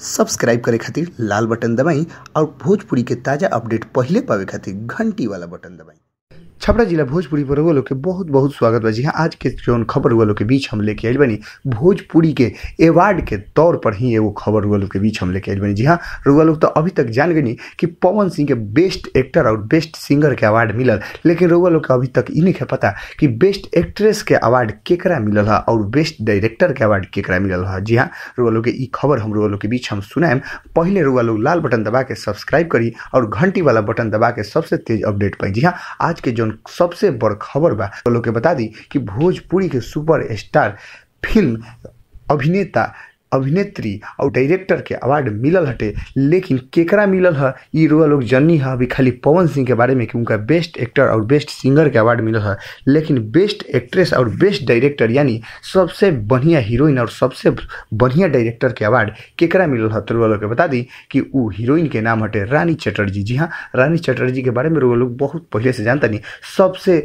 Subscribe करे खातिर लाल button दबाई और भोजपुरी के ताजा अपडेट पहले पावे खातिर घंटी वाला बटन दबाई। छपरा जिला भोजपुरी पर लोग के बहुत बहुत स्वागत बा। जी हाँ, आज के जौन खबर वालों के बीच हम लेके आइल बनी भोजपुरी के अवार्ड के तौर पर ही एगो खबर वालों के बीच हम लेके आइल बनी। जी हाँ, रुआ लोग तो अभी तक जान गई कि पवन सिंह के बेस्ट एक्टर और बेस्ट सिंगर के अवार्ड मिलल, लेकिन रुआ लोग के अभी तक इ नहीं पता कि बेस्ट एक्ट्रेस के अवार्ड केकरा मिलल है और बेस्ट डायरेक्टर के अवार्ड केकरा मिलल है। जी हाँ, रुआ लोग के इ खबर हम रुआ लोग के बीच हम सुनाएम। पहले रुआ लोग लाल बटन दबा के सब्सक्राइब करी और घंटी वाला बटन दबा के सबसे तेज अपडेट पाई। जी हाँ, आज के जो सबसे बड़ खबर बा लोग के बता दी कि भोजपुरी के सुपर स्टार फिल्म अभिनेता अभिनेत्री और डायरेक्टर के अवार्ड मिलल हटे, लेकिन केकरा मिलल है ये रुआ लोग जन्नी है अभी खाली पवन सिंह के बारे में कि उनका बेस्ट एक्टर और बेस्ट सिंगर के अवार्ड मिलल है, लेकिन बेस्ट एक्ट्रेस और बेस्ट डायरेक्टर यानी सबसे बढ़िया हीरोइन और सबसे बढ़िया डायरेक्टर के अवार्ड केकरा मिलल है तो रुआ लोग के बता दी कि वो हीरोइन के नाम हटे रानी चटर्जी। जी हाँ, रानी चटर्जी के बारे में रुआ लोग बहुत पहले से जानता नहीं। सबसे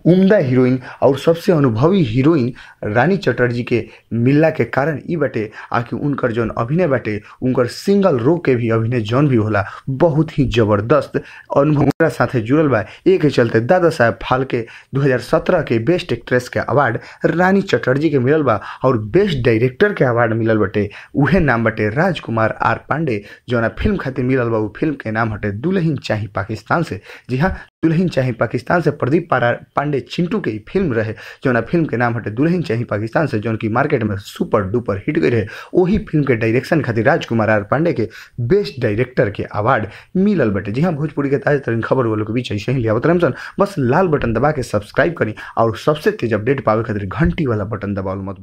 उम्दा हीरोइन और सबसे अनुभवी हीरोइन रानी चटर्जी के मिलला के कारण ई बाटे आकि उनकर जौन अभिनय बाटे उनकर सिंगल रो के भी अभिनय जौन भी होला बहुत ही जबरदस्त अनुभव साथे जुड़ल बा। एक के चलते दादा साहब फाल्के 2017 के बेस्ट एक्ट्रेस के अवार्ड रानी चटर्जी के मिलल बा और बेस्ट डायरेक्टर के अवार्ड मिलल बाटे उहे नाम बाटे राजकुमार आर पांडे। जौना फिल्म खातिर मिलल बा वो फिल्म के नाम हटे दुल्हन चाही पाकिस्तान से। जी हाँ, दुल्हन चाही पाकिस्तान से प्रदीप पांडे चिंटू के फिल्म रहे जौना फिल्म के नाम हटे दुल्हन चाही पाकिस्तान से, जौन की मार्केट में सुपर डुपर हिट गई रहे। वही फिल्म के डायरेक्शन खातिर राजकुमार आर पांडे के बेस्ट डायरेक्टर के अवार्ड मिलल बटे। जी हाँ, भोजपुरी के ताजा तरीन खबर वालों के बीच ऐसे ही लिया बता बस लाल बटन दबा के सब्सक्राइब करी और सबसे तेज अपडेट पावे खातिर घंटी वाला बटन दबाओ मत।